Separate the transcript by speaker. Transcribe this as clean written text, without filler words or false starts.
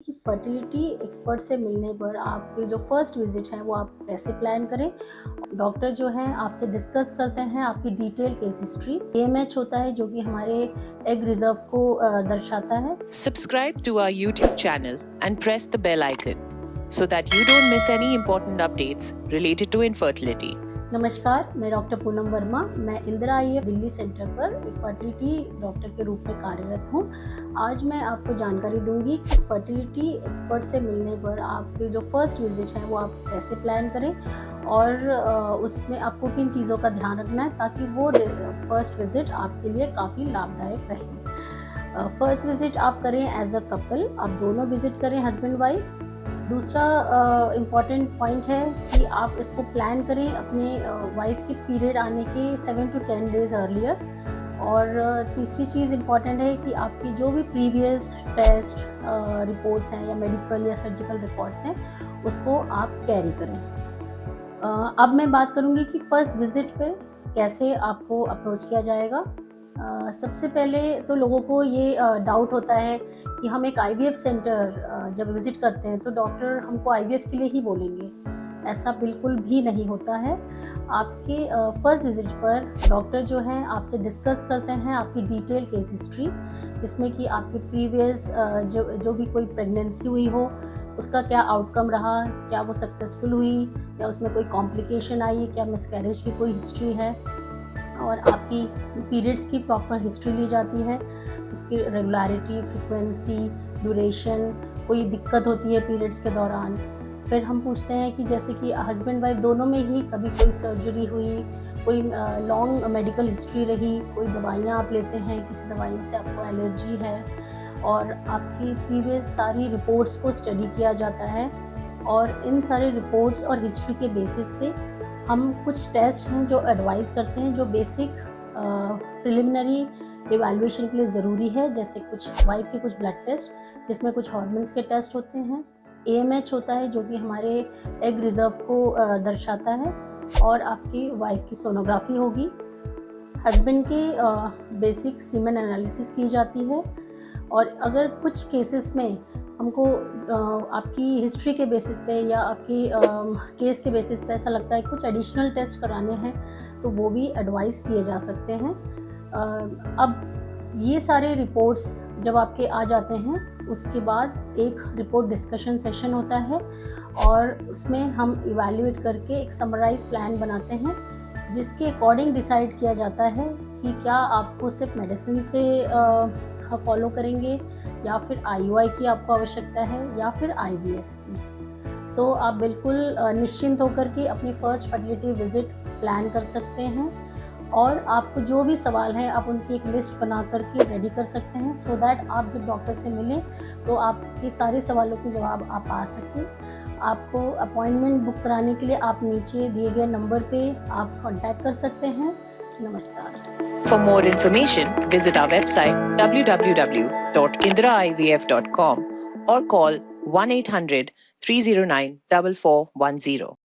Speaker 1: कि fertility expert से मिलने पर आपके जो फर्स्ट विजिट है वो आप कैसे प्लान करें। डॉक्टर जो हैं आपसे डिस्कस करते हैं आपकी डिटेल केस हिस्ट्री। AMH होता है जो कि हमारे एग रिजर्व को दर्शाता है।
Speaker 2: Subscribe to our YouTube channel and press the bell icon so that you don't miss any important updates related to infertility.
Speaker 1: नमस्कार, मैं डॉक्टर पूनम वर्मा। मैं इंदिरा IVF दिल्ली सेंटर पर एक फर्टिलिटी डॉक्टर के रूप में कार्यरत हूँ। आज मैं आपको जानकारी दूंगी कि फर्टिलिटी एक्सपर्ट से मिलने पर आपके जो फर्स्ट विजिट है वो आप कैसे प्लान करें और उसमें आपको किन चीज़ों का ध्यान रखना है ताकि वो फर्स्ट विजिट आपके लिए काफ़ी लाभदायक रहे। फर्स्ट विजिट आप करें एज अ कपल, आप दोनों विजिट करें हस्बैंड वाइफ। दूसरा इम्पॉर्टेंट पॉइंट है कि आप इसको प्लान करें अपने वाइफ के पीरियड आने के 7 to 10 डेज़ अर्लियर। और तीसरी चीज़ इम्पॉर्टेंट है कि आपकी जो भी प्रीवियस टेस्ट रिपोर्ट्स हैं या मेडिकल या सर्जिकल रिपोर्ट्स हैं उसको आप कैरी करें। अब मैं बात करूँगी कि फ़र्स्ट विज़िट पे कैसे आपको अप्रोच किया जाएगा। सबसे पहले तो लोगों को ये डाउट होता है कि हम एक IVF सेंटर जब विज़िट करते हैं तो डॉक्टर हमको IVF के लिए ही बोलेंगे। ऐसा बिल्कुल भी नहीं होता है। आपके फर्स्ट विज़िट पर डॉक्टर जो हैं आपसे डिस्कस करते हैं आपकी डिटेल केस हिस्ट्री, जिसमें कि आपकी प्रीवियस जो भी कोई प्रेगनेंसी हुई हो उसका क्या आउटकम रहा, क्या वो सक्सेसफुल हुई या उसमें कोई कॉम्प्लिकेशन आई, क्या मिसकैरेज की कोई हिस्ट्री है, और आपकी पीरियड्स की प्रॉपर हिस्ट्री ली जाती है। उसकी रेगुलरिटी, फ्रीक्वेंसी, ड्यूरेशन, कोई दिक्कत होती है पीरियड्स के दौरान। फिर हम पूछते हैं कि जैसे कि हस्बैंड वाइफ दोनों में ही कभी कोई सर्जरी हुई, कोई लॉन्ग मेडिकल हिस्ट्री रही, कोई दवाइयाँ आप लेते हैं, किसी दवाइयों से आपको एलर्जी है, और आपकी प्रीवियस सारी रिपोर्ट्स को स्टडी किया जाता है। और इन सारे रिपोर्ट्स और हिस्ट्री के बेसिस पे हम कुछ टेस्ट हैं जो एडवाइस करते हैं, जो बेसिक प्रिलिमिनरी इवैल्यूएशन के लिए ज़रूरी है। जैसे कुछ वाइफ के कुछ ब्लड टेस्ट जिसमें कुछ हार्मोन्स के टेस्ट होते हैं। AMH होता है जो कि हमारे एग रिजर्व को दर्शाता है, और आपकी वाइफ की सोनोग्राफी होगी। हस्बैंड के बेसिक सीमेन एनालिसिस की जाती है। और अगर कुछ केसेस में हमको आपकी हिस्ट्री के बेसिस पे या आपकी केस के बेसिस पे ऐसा लगता है कुछ एडिशनल टेस्ट कराने हैं तो वो भी एडवाइस किए जा सकते हैं। अब ये सारे रिपोर्ट्स जब आपके आ जाते हैं उसके बाद एक रिपोर्ट डिस्कशन सेशन होता है, और उसमें हम इवैल्यूएट करके एक समराइज प्लान बनाते हैं जिसके अकॉर्डिंग डिसाइड किया जाता है कि क्या आपको सिर्फ मेडिसिन से फॉलो करेंगे या फिर IUI की आपको आवश्यकता है या फिर IVF की। सो आप बिल्कुल निश्चिंत होकर के अपनी फर्स्ट फर्टिलिटी विजिट प्लान कर सकते हैं, और आपको जो भी सवाल है आप उनकी एक लिस्ट बना करके रेडी कर सकते हैं, सो दैट आप जब डॉक्टर से मिलें तो आपके सारे सवालों के जवाब आप पा सकें। आपको अपॉइंटमेंट बुक कराने के लिए आप नीचे दिए गए नंबर पे आप कांटेक्ट कर सकते हैं। नमस्कार।
Speaker 2: For more information, visit our website www.indraivf.com or call 1-800-309-4410.